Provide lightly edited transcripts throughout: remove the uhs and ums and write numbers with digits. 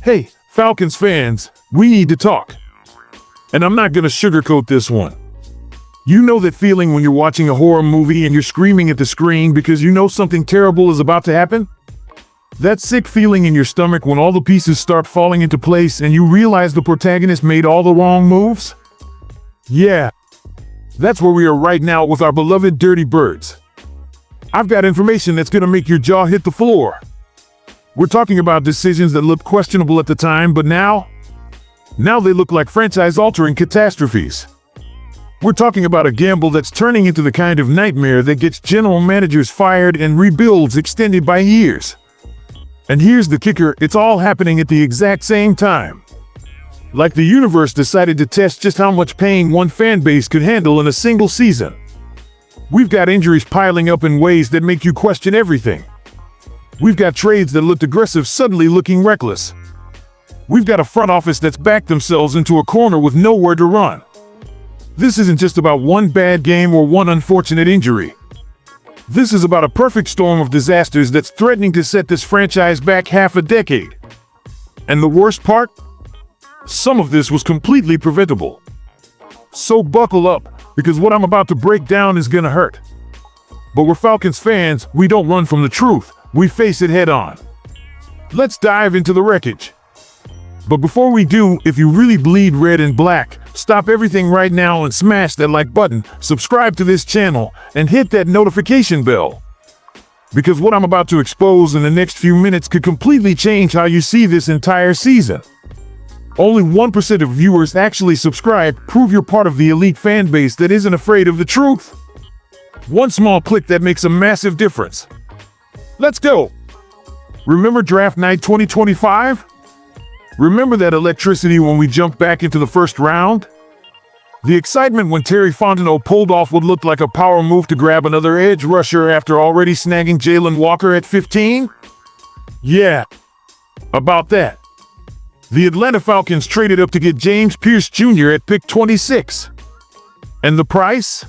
Hey, Falcons fans, we need to talk. And I'm not gonna sugarcoat this one. You know that feeling when you're watching a horror movie and you're screaming at the screen because you know something terrible is about to happen? That sick feeling in your stomach when all the pieces start falling into place and you realize the protagonist made all the wrong moves? Yeah, that's where we are right now with our beloved Dirty Birds. I've got information that's gonna make your jaw hit the floor. We're talking about decisions that looked questionable at the time, but now they look like franchise-altering catastrophes. We're talking about a gamble that's turning into the kind of nightmare that gets general managers fired and rebuilds extended by years. And here's the kicker, it's all happening at the exact same time. Like the universe decided to test just how much pain one fan base could handle in a single season. We've got injuries piling up in ways that make you question everything. We've got trades that looked aggressive suddenly looking reckless. We've got a front office that's backed themselves into a corner with nowhere to run. This isn't just about one bad game or one unfortunate injury. This is about a perfect storm of disasters that's threatening to set this franchise back half a decade. And the worst part? Some of this was completely preventable. So buckle up, because what I'm about to break down is gonna hurt. But we're Falcons fans, we don't run from the truth. We face it head on. Let's dive into the wreckage. But before we do, if you really bleed red and black, stop everything right now and smash that like button, subscribe to this channel, and hit that notification bell. Because what I'm about to expose in the next few minutes could completely change how you see this entire season. Only 1% of viewers actually subscribe. Prove you're part of the elite fan base that isn't afraid of the truth. One small click that makes a massive difference. Let's go! Remember draft night 2025? Remember that electricity when we jumped back into the first round? The excitement when Terry Fontenot pulled off what looked like a power move to grab another edge rusher after already snagging Jalen Walker at 15? Yeah, about that. The Atlanta Falcons traded up to get James Pierce Jr. at pick 26. And the price?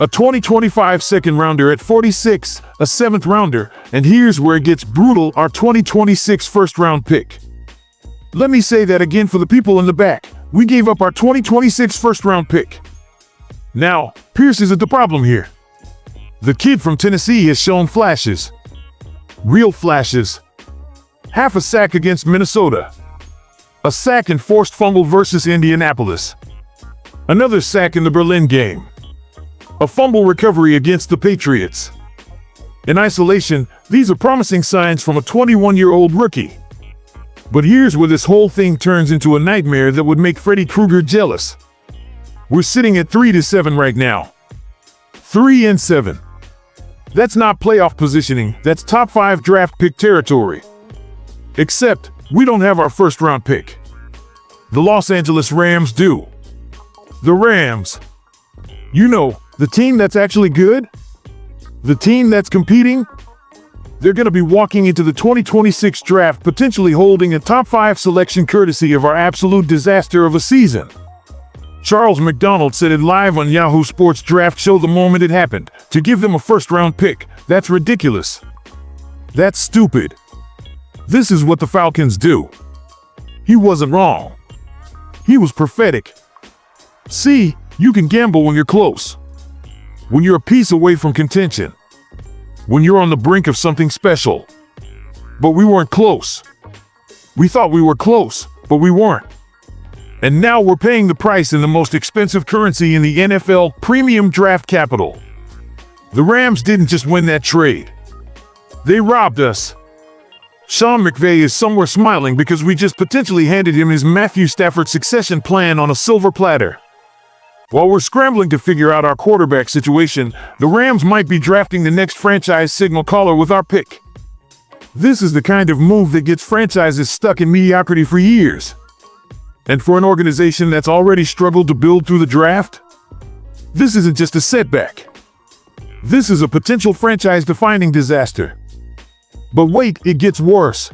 A 2025 second rounder at 46, a 7th rounder, and here's where it gets brutal, our 2026 first round pick. Let me say that again for the people in the back. We gave up our 2026 first round pick. Now, Pierce isn't the problem here. The kid from Tennessee has shown flashes. Real flashes. Half a sack against Minnesota. A sack and forced fumble versus Indianapolis. Another sack in the Berlin game. A fumble recovery against the Patriots. In isolation, these are promising signs from a 21-year-old rookie. But here's where this whole thing turns into a nightmare that would make Freddy Krueger jealous. We're sitting at 3-7 right now. 3-7. That's not playoff positioning, that's top 5 draft pick territory. Except, we don't have our first round pick. The Los Angeles Rams do. The Rams. You know, the team that's actually good? The team that's competing? They're going to be walking into the 2026 draft potentially holding a top 5 selection courtesy of our absolute disaster of a season. Charles McDonald said it live on Yahoo Sports Draft Show the moment it happened. To give them a first round pick, that's ridiculous. That's stupid. This is what the Falcons do. He wasn't wrong. He was prophetic. See, you can gamble when you're close. When you're a piece away from contention. When you're on the brink of something special. But we weren't close. We thought we were close, but we weren't. And now we're paying the price in the most expensive currency in the NFL, premium draft capital. The Rams didn't just win that trade. They robbed us. Sean McVay is somewhere smiling because we just potentially handed him his Matthew Stafford succession plan on a silver platter. While we're scrambling to figure out our quarterback situation, the Rams might be drafting the next franchise signal caller with our pick. This is the kind of move that gets franchises stuck in mediocrity for years. And for an organization that's already struggled to build through the draft, this isn't just a setback. This is a potential franchise-defining disaster. But wait, it gets worse.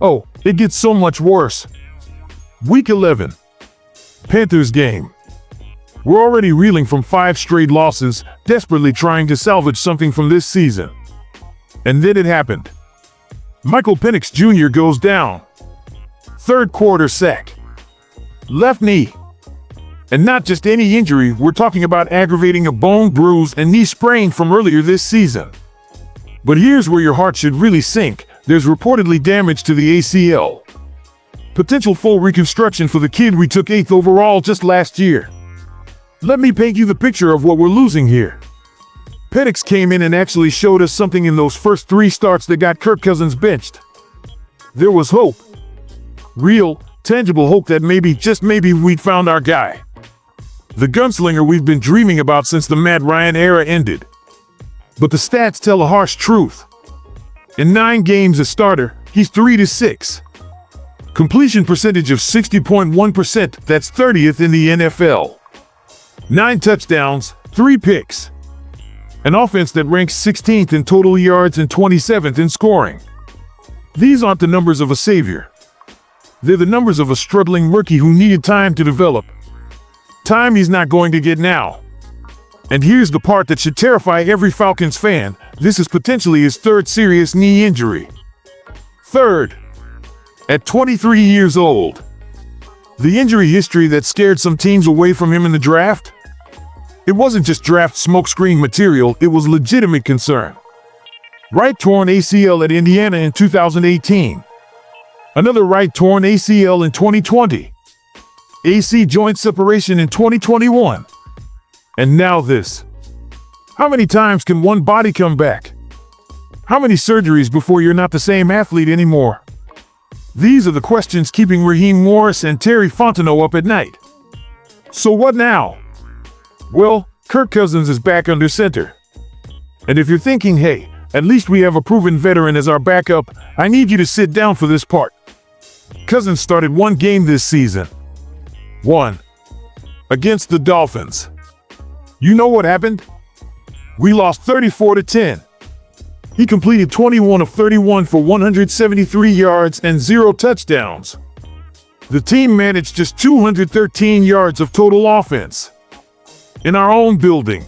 Oh, it gets so much worse. Week 11. Panthers game. We're already reeling from 5 straight losses, desperately trying to salvage something from this season. And then it happened. Michael Penix Jr. goes down. Third quarter sack. Left knee. And not just any injury, we're talking about aggravating a bone bruise and knee sprain from earlier this season. But here's where your heart should really sink. There's reportedly damage to the ACL. Potential full reconstruction for the kid we took 8th overall just last year. Let me paint you the picture of what we're losing here. Penix came in and actually showed us something in those first 3 starts that got Kirk Cousins benched. There was hope. Real, tangible hope that maybe, just maybe, we'd found our guy. The gunslinger we've been dreaming about since the Matt Ryan era ended. But the stats tell a harsh truth. In 9 games as starter, he's 3-6. Completion percentage of 60.1%, that's 30th in the NFL. 9 touchdowns, 3 picks. An offense that ranks 16th in total yards and 27th in scoring. These aren't the numbers of a savior. They're the numbers of a struggling rookie who needed time to develop. Time he's not going to get now. And here's the part that should terrify every Falcons fan. This is potentially his 3rd serious knee injury. 3rd. At 23 years old. The injury history that scared some teams away from him in the draft? It wasn't just draft smokescreen material, it was legitimate concern. Right torn ACL at Indiana in 2018. Another right torn ACL in 2020. AC joint separation in 2021. And now this. How many times can one body come back? How many surgeries before you're not the same athlete anymore? These are the questions keeping Raheem Morris and Terry Fontenot up at night. So what now? Well, Kirk Cousins is back under center. And if you're thinking, hey, at least we have a proven veteran as our backup, I need you to sit down for this part. Cousins started 1 game this season. 1. Against the Dolphins. You know what happened? We lost 34-10. He completed 21 of 31 for 173 yards and 0 touchdowns. The team managed just 213 yards of total offense. In our own building.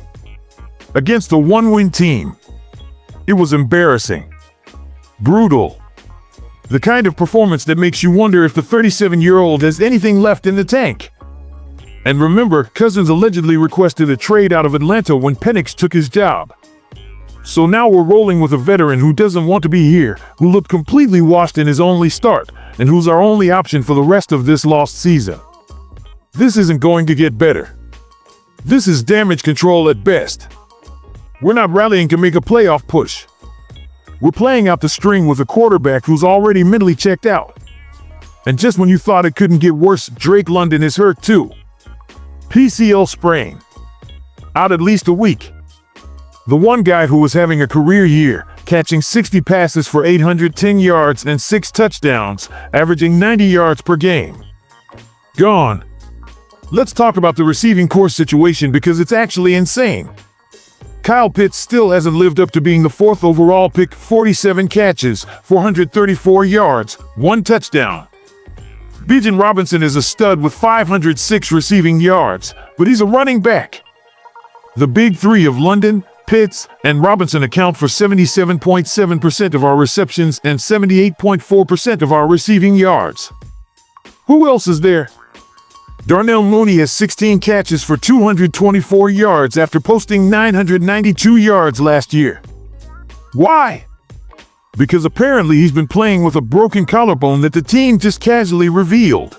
Against a 1-win team. It was embarrassing. Brutal. The kind of performance that makes you wonder if the 37-year-old has anything left in the tank. And remember, Cousins allegedly requested a trade out of Atlanta when Penix took his job. So now we're rolling with a veteran who doesn't want to be here, who looked completely washed in his only start, and who's our only option for the rest of this lost season. This isn't going to get better. This is damage control at best. We're not rallying to make a playoff push. We're playing out the string with a quarterback who's already mentally checked out. And just when you thought it couldn't get worse, Drake London is hurt too. PCL sprain. Out at least a week. The one guy who was having a career year, catching 60 passes for 810 yards and 6 touchdowns, averaging 90 yards per game. Gone. Let's talk about the receiving corps situation because it's actually insane. Kyle Pitts still hasn't lived up to being the 4th overall pick, 47 catches, 434 yards, 1 touchdown. Bijan Robinson is a stud with 506 receiving yards, but he's a running back. The big 3 of London, Pitts, and Robinson account for 77.7% of our receptions and 78.4% of our receiving yards. Who else is there? Darnell Mooney has 16 catches for 224 yards after posting 992 yards last year. Why? Because apparently he's been playing with a broken collarbone that the team just casually revealed.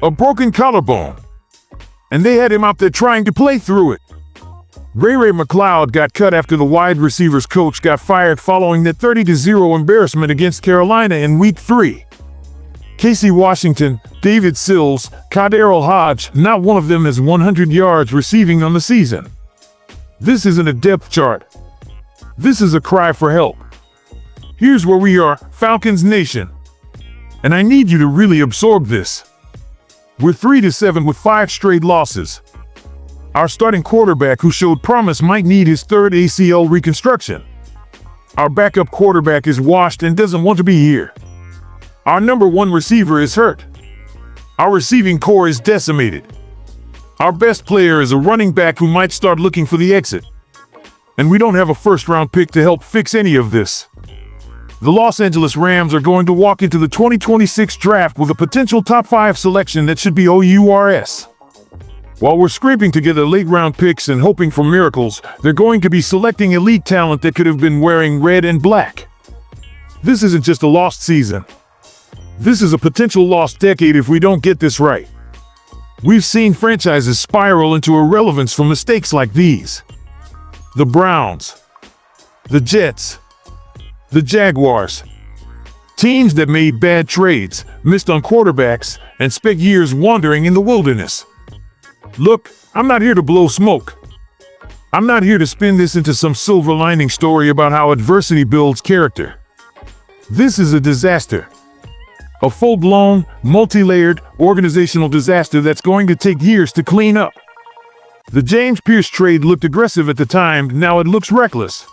A broken collarbone. And they had him out there trying to play through it. Ray McLeod got cut after the wide receivers coach got fired following that 30-0 embarrassment against Carolina in Week 3. Casey Washington, David Sills, Kaderil Hodge, not one of them has 100 yards receiving on the season. This isn't a depth chart. This is a cry for help. Here's where we are, Falcons Nation. And I need you to really absorb this. We're 3-7 with 5 straight losses. Our starting quarterback who showed promise might need his 3rd ACL reconstruction. Our backup quarterback is washed and doesn't want to be here. Our number 1 receiver is hurt. Our receiving corps is decimated. Our best player is a running back who might start looking for the exit. And we don't have a 1st-round pick to help fix any of this. the Los Angeles Rams are going to walk into the 2026 draft with a potential top 5 selection that should be OURS. While we're scraping together late-round picks and hoping for miracles, they're going to be selecting elite talent that could have been wearing red and black. This isn't just a lost season. This is a potential lost decade if we don't get this right. We've seen franchises spiral into irrelevance from mistakes like these. The Browns, the Jets, the Jaguars. Teams that made bad trades, missed on quarterbacks, and spent years wandering in the wilderness. Look, I'm not here to blow smoke. I'm not here to spin this into some silver lining story about how adversity builds character. This is a disaster. A full-blown, multi-layered, organizational disaster that's going to take years to clean up. The James Pierce trade looked aggressive at the time, now it looks reckless.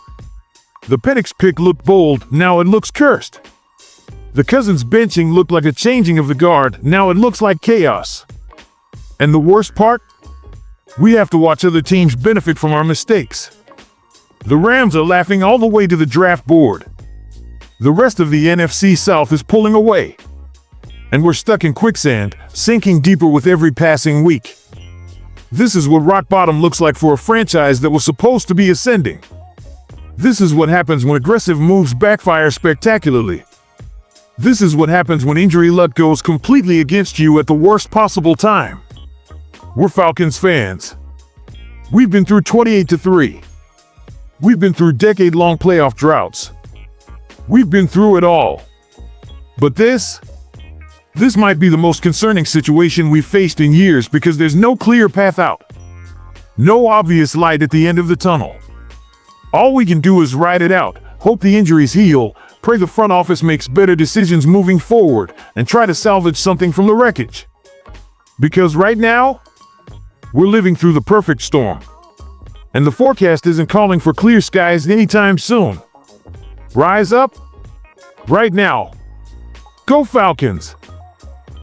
The Penix pick looked bold, now it looks cursed. The Cousins benching looked like a changing of the guard, now it looks like chaos. And the worst part? We have to watch other teams benefit from our mistakes. The Rams are laughing all the way to the draft board. The rest of the NFC South is pulling away. And we're stuck in quicksand, sinking deeper with every passing week. This is what rock bottom looks like for a franchise that was supposed to be ascending. This is what happens when aggressive moves backfire spectacularly. This is what happens when injury luck goes completely against you at the worst possible time. We're Falcons fans. We've been through 28-3. We've been through decade-long playoff droughts. We've been through it all. But this might be the most concerning situation we've faced in years because there's no clear path out. No obvious light at the end of the tunnel. All we can do is ride it out, hope the injuries heal, pray the front office makes better decisions moving forward, and try to salvage something from the wreckage. Because right now, we're living through the perfect storm. And the forecast isn't calling for clear skies anytime soon. Rise up, right now. Go Falcons!